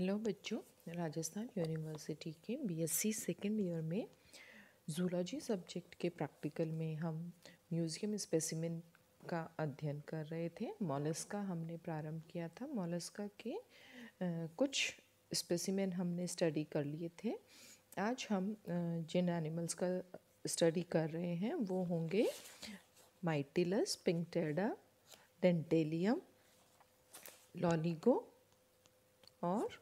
Hello बच्चों, Rajasthan university के BSc second year में जूलॉजी सब्जेक्ट के प्रैक्टिकल में हम म्यूज़ियम स्पेसिमेन का अध्ययन कर रहे थे। मॉलस्का हमने प्रारंभ किया था। मॉलस्का के कुछ स्पेसिमेन हमने स्टडी कर लिए थे। आज हम जिन एनिमल्स का स्टडी कर रहे हैं वो होंगे माइटिलस, पिंकटेडा, डेंटेलियम, लॉलिगो और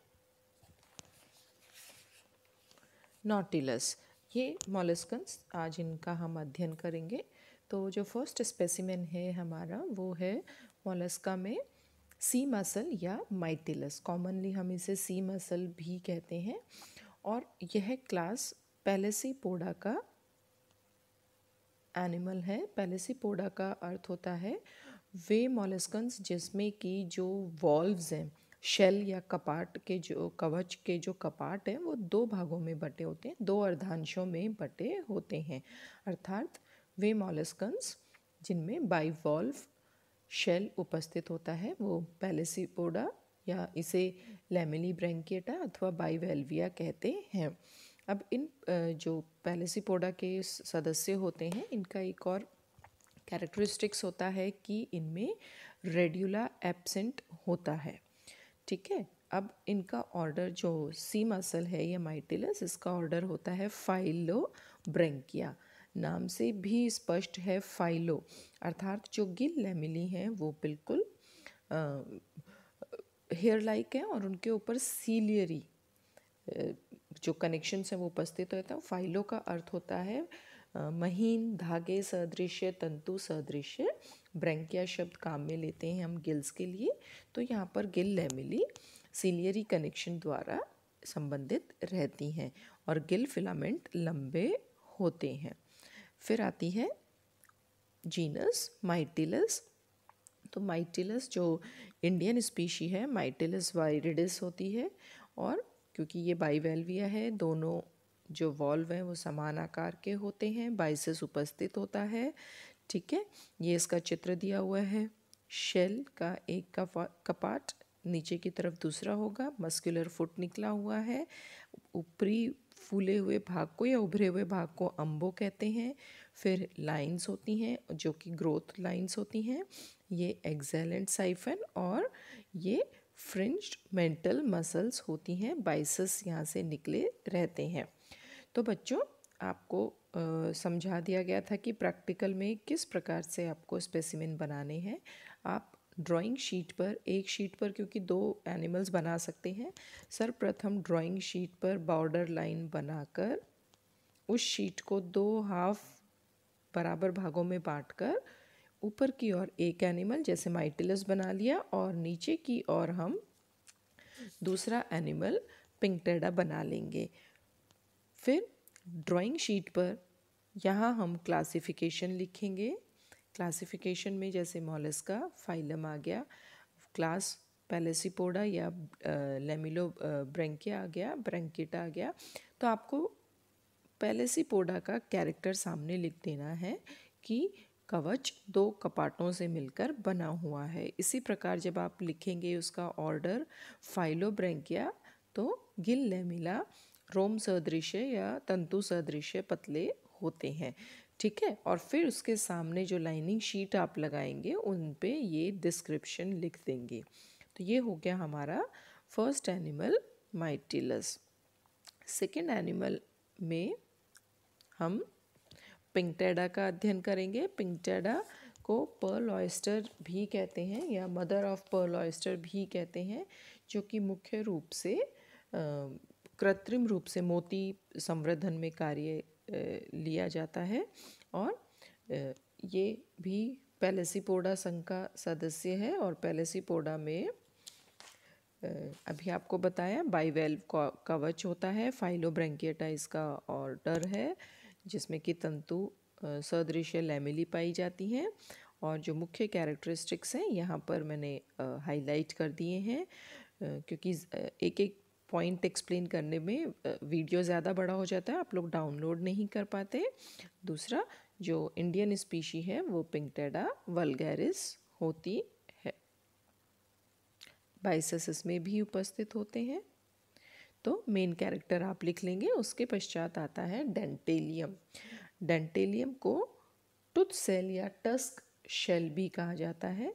नॉटिलस। ये मॉलस्कन्स आज इनका हम अध्ययन करेंगे। तो जो फर्स्ट स्पेसिमेन है हमारा वो है मॉलस्का में सी मसल या माइटिलस। कॉमनली हम इसे सी मसल भी कहते हैं और यह क्लास पैलेसीपोडा का एनिमल है। पैलेसीपोडा का अर्थ होता है वे मॉलस्कन्स जिसमें कि जो वॉल्व्स हैं, शेल या कपाट के जो कवच के जो कपाट हैं वो दो भागों में बटे होते हैं, दो अर्धांशों में बटे होते हैं। अर्थात वे मॉलस्कन्स जिनमें बाइवॉल्व शेल उपस्थित होता है वो पैलेसीपोडा या इसे लैमेलिब्रैंकिएटा अथवा बाइवेल्विया कहते हैं। अब इन जो पैलेसीपोडा के सदस्य होते हैं इनका एक और कैरेक्टरिस्टिक्स होता है कि इनमें रेड्यूला एब्सेंट होता है। ठीक है, अब इनका ऑर्डर जो सी मसल है या माइटिलस, इसका ऑर्डर होता है फाइलोब्रैंकिया। नाम से भी स्पष्ट है फाइलो, अर्थात जो गिल लैमेली हैं वो बिल्कुल हेयर लाइक है और उनके ऊपर सीलियरी जो कनेक्शंस हैं वो उपस्थित होता है। फाइलो का अर्थ होता है महीन, धागे सदृश्य, तंतु सदृश्य। ब्रैंकिया शब्द काम में लेते हैं हम गिल्स के लिए, तो यहाँ पर गिल लैमेली सीलियरी कनेक्शन द्वारा संबंधित रहती हैं और गिल फिलामेंट लंबे होते हैं। फिर आती है जीनस माइटिलस। तो माइटिलस जो इंडियन स्पीशी है माइटिलस वाइरिडिस होती है और क्योंकि ये बाइवेल्विया है, दोनों जो वॉल्व हैं वो समान आकार के होते हैं, बाइसेस उपस्थित होता है। ठीक है, ये इसका चित्र दिया हुआ है। शेल का एक कपाट, नीचे की तरफ दूसरा होगा, मस्कुलर फुट निकला हुआ है। ऊपरी फूले हुए भाग को या उभरे हुए भाग को अम्बो कहते हैं। फिर लाइंस होती हैं जो कि ग्रोथ लाइंस होती हैं, ये एक्सेलेंट साइफन और ये फ्रिंज्ड मेंटल मसल्स होती हैं। बाइसेस यहाँ से निकले रहते हैं। तो बच्चों आपको समझा दिया गया था कि प्रैक्टिकल में किस प्रकार से आपको स्पेसिमेन बनाने हैं। आप ड्राइंग शीट पर, एक शीट पर क्योंकि दो एनिमल्स बना सकते हैं, सर्वप्रथम ड्राइंग शीट पर बॉर्डर लाइन बनाकर उस शीट को दो हाफ बराबर भागों में बांटकर ऊपर की ओर एक एनिमल जैसे माइटिलस बना लिया और नीचे की ओर हम दूसरा एनिमल पिंकटेडा बना लेंगे। फिर ड्राइंग शीट पर यहाँ हम क्लासिफिकेशन लिखेंगे। क्लासिफिकेशन में जैसे मॉलस्का फाइलम आ गया, क्लास पैलेसीपोडा या लैमेलिब्रैंकिया आ गया, ब्रैंकिएटा आ गया। तो आपको पैलेसीपोडा का कैरेक्टर सामने लिख देना है कि कवच दो कपाटों से मिलकर बना हुआ है। इसी प्रकार जब आप लिखेंगे उसका ऑर्डर फाइलोब्रैंकिया, तो गिल लैमेला रोम सदृश्य या तंतु सदृश्य पतले होते हैं। ठीक है, और फिर उसके सामने जो लाइनिंग शीट आप लगाएंगे उन पे ये डिस्क्रिप्शन लिख देंगे। तो ये हो गया हमारा फर्स्ट एनिमल माइटिलस। सेकेंड एनिमल में हम पिंकटेडा का अध्ययन करेंगे। पिंकटेडा को पर्ल ऑयस्टर भी कहते हैं या मदर ऑफ पर्ल ऑयस्टर भी कहते हैं, जो कि मुख्य रूप से कृत्रिम रूप से मोती संवर्धन में कार्य लिया जाता है और ये भी पैलेसीपोडा संघ का सदस्य है। और पैलेसीपोडा में अभी आपको बताया बाइवेल्व कवच होता है। फाइलोब्रैंकिएटा इसका ऑर्डर है जिसमें कि तंतु सदृश्य लैमेली पाई जाती हैं और जो मुख्य कैरेक्टरिस्टिक्स हैं यहाँ पर मैंने हाईलाइट कर दिए हैं, क्योंकि एक एक पॉइंट एक्सप्लेन करने में वीडियो ज़्यादा बड़ा हो जाता है, आप लोग डाउनलोड नहीं कर पाते। दूसरा जो इंडियन स्पीशी है वो पिंकटेडा वल्गैरिस होती है, बाइसेस इसमें भी उपस्थित होते हैं। तो मेन कैरेक्टर आप लिख लेंगे। उसके पश्चात आता है डेंटेलियम। डेंटेलियम को टूथ सेल या टस्क शेल भी कहा जाता है।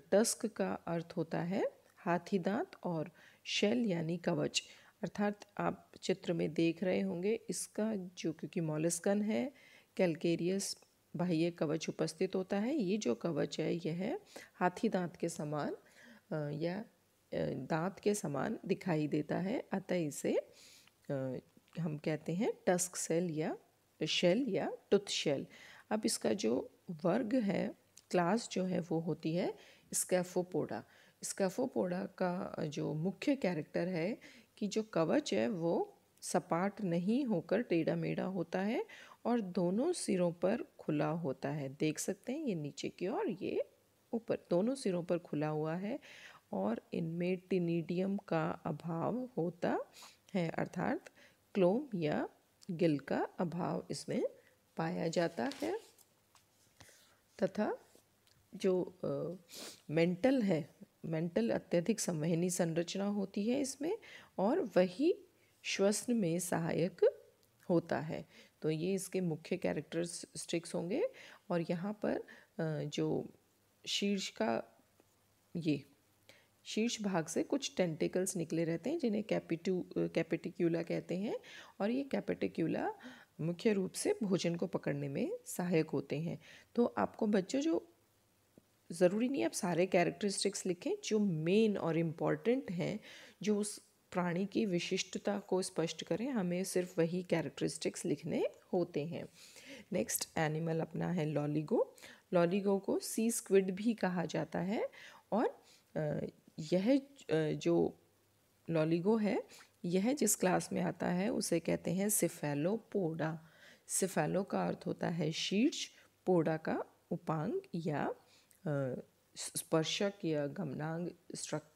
टस्क का अर्थ होता है हाथी दांत और शेल यानी कवच, अर्थात आप चित्र में देख रहे होंगे इसका जो, क्योंकि मॉलस्कन है, कैलकेरियस बाह्य कवच उपस्थित होता है। ये जो कवच है यह हाथी दांत के समान या दांत के समान दिखाई देता है, अतः इसे हम कहते हैं टस्क सेल या शेल या टूथ शेल। अब इसका जो वर्ग है, क्लास जो है वो होती है स्कैफोपोडा। स्कैफोपोडा का जो मुख्य कैरेक्टर है कि जो कवच है वो सपाट नहीं होकर टेढ़ा मेढ़ा होता है और दोनों सिरों पर खुला होता है। देख सकते हैं ये नीचे की ओर, ये ऊपर, दोनों सिरों पर खुला हुआ है और इनमें टिनिडियम का अभाव होता है, अर्थात क्लोम या गिल का अभाव इसमें पाया जाता है। तथा जो मेंटल है, मेंटल अत्यधिक संवहनी संरचना होती है इसमें और वही श्वसन में सहायक होता है। तो ये इसके मुख्य कैरेक्टरिस्टिक्स होंगे। और यहाँ पर जो शीर्ष का, ये शीर्ष भाग से कुछ टेंटिकल्स निकले रहते हैं जिन्हें कैपिटिक्यूला कहते हैं। और ये कैपिटिक्यूला मुख्य रूप से भोजन को पकड़ने में सहायक होते हैं। तो आपको बच्चों, जो ज़रूरी नहीं आप सारे कैरेक्टरिस्टिक्स लिखें, जो मेन और इम्पॉर्टेंट हैं, जो उस प्राणी की विशिष्टता को स्पष्ट करें, हमें सिर्फ वही कैरेक्टरिस्टिक्स लिखने होते हैं। नेक्स्ट एनिमल अपना है लॉलीगो। लॉलीगो को सी स्क्विड भी कहा जाता है। और यह जो लॉलीगो है, यह जिस क्लास में आता है उसे कहते हैं सिफेलोपोडा। सिफेलो का अर्थ होता है शीर्ष, पोडा का उपांग या स्पर्शक या गमनांग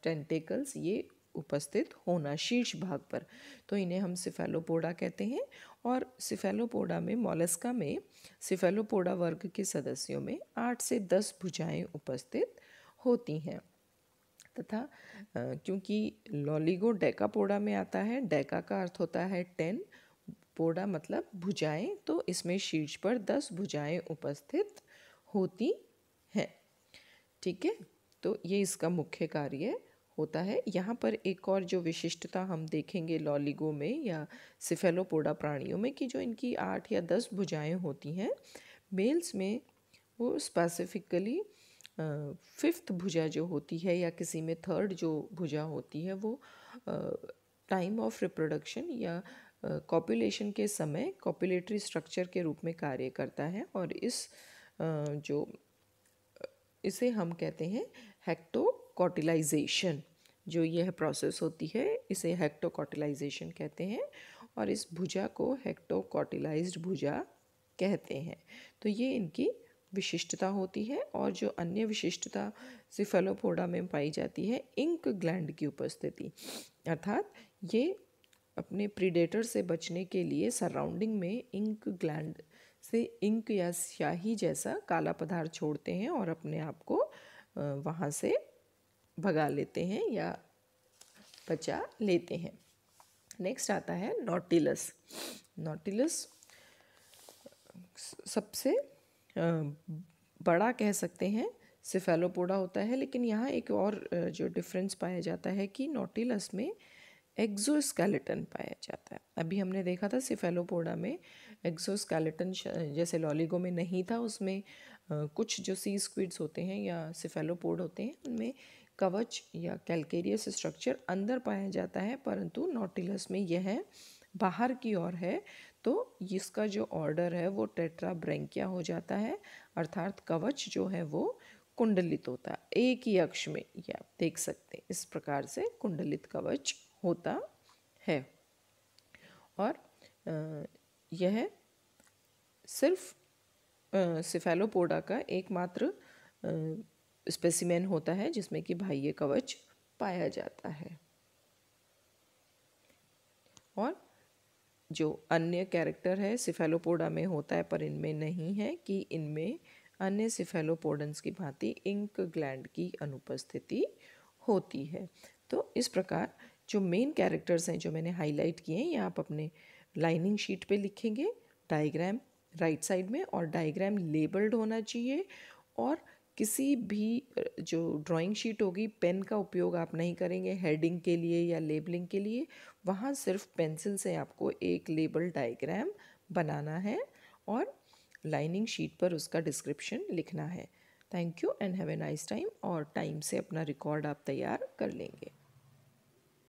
टेंटिकल्स, ये उपस्थित होना शीर्ष भाग पर, तो इन्हें हम सिफेलोपोडा कहते हैं। और सिफेलोपोडा में, मोलस्का में सिफेलोपोडा वर्ग के सदस्यों में 8 से 10 भुजाएं उपस्थित होती हैं। तथा क्योंकि लॉलीगो डेकापोडा में आता है, डेका का अर्थ होता है 10, पोडा मतलब भुजाएं, तो इसमें शीर्ष पर 10 भुजाएं उपस्थित होती हैं। ठीक है, तो ये इसका मुख्य कार्य होता है। यहाँ पर एक और जो विशिष्टता हम देखेंगे लॉलीगो में या सिफेलोपोडा प्राणियों में, कि जो इनकी 8 या 10 भुजाएं होती हैं, मेल्स में वो स्पेसिफिकली 5th भुजा जो होती है या किसी में 3rd जो भुजा होती है, वो टाइम ऑफ रिप्रोडक्शन या कॉपुलेशन के समय कॉपुलेटरी स्ट्रक्चर के रूप में कार्य करता है। और इसे हम कहते हैं हेक्टोकॉटिलाइजेशन। जो यह प्रोसेस होती है इसे हेक्टोकॉटिलाइजेशन कहते हैं और इस भुजा को हेक्टोकॉटिलाइज्ड भुजा कहते हैं। तो ये इनकी विशिष्टता होती है। और जो अन्य विशिष्टता सिफेलोपोडा में पाई जाती है, इंक ग्लैंड की उपस्थिति, अर्थात ये अपने प्रीडेटर से बचने के लिए सराउंडिंग में इंक ग्लैंड से इंक या स्याही जैसा काला पदार्थ छोड़ते हैं और अपने आप को वहाँ से भगा लेते हैं या बचा लेते हैं। नेक्स्ट आता है नॉटिलस। नॉटिलस सबसे बड़ा कह सकते हैं सिफेलोपोडा होता है, लेकिन यहाँ एक और जो डिफरेंस पाया जाता है कि नॉटिलस में एक्सोस्केलेटन पाया जाता है। अभी हमने देखा था सिफेलोपोडा में एक्सोस्केलेटन जैसे लॉलीगो में नहीं था, उसमें कुछ जो सी स्क्विड्स होते हैं या सिफेलोपोड होते हैं उनमें कवच या कैलकेरियस स्ट्रक्चर अंदर पाया जाता है, परंतु नॉटिलस में यह बाहर की ओर है। तो इसका जो ऑर्डर है वो टेट्राब्रैंकिया हो जाता है, अर्थात कवच जो है वो कुंडलित होता है एक ही अक्ष में। ये आप देख सकते हैं, इस प्रकार से कुंडलित कवच होता है। और यह सिर्फ सिफेलोपोडा का एकमात्र स्पेसिमेन होता है जिसमें कि बाह्य कवच पाया जाता है। और जो अन्य कैरेक्टर है सिफेलोपोडा में होता है पर इनमें नहीं है, कि इनमें अन्य सिफेलोपोडन्स की भांति इंक ग्लैंड की अनुपस्थिति होती है। तो इस प्रकार जो मेन कैरेक्टर्स हैं जो मैंने हाईलाइट किए हैं ये आप अपने लाइनिंग शीट पे लिखेंगे, डायग्राम राइट साइड में, और डायग्राम लेबल्ड होना चाहिए। और किसी भी जो ड्राइंग शीट होगी पेन का उपयोग आप नहीं करेंगे हेडिंग के लिए या लेबलिंग के लिए, वहाँ सिर्फ पेंसिल से आपको एक लेबल डायग्राम बनाना है और लाइनिंग शीट पर उसका डिस्क्रिप्शन लिखना है। Thank you and have a nice time, और टाइम से अपना रिकॉर्ड आप तैयार कर लेंगे।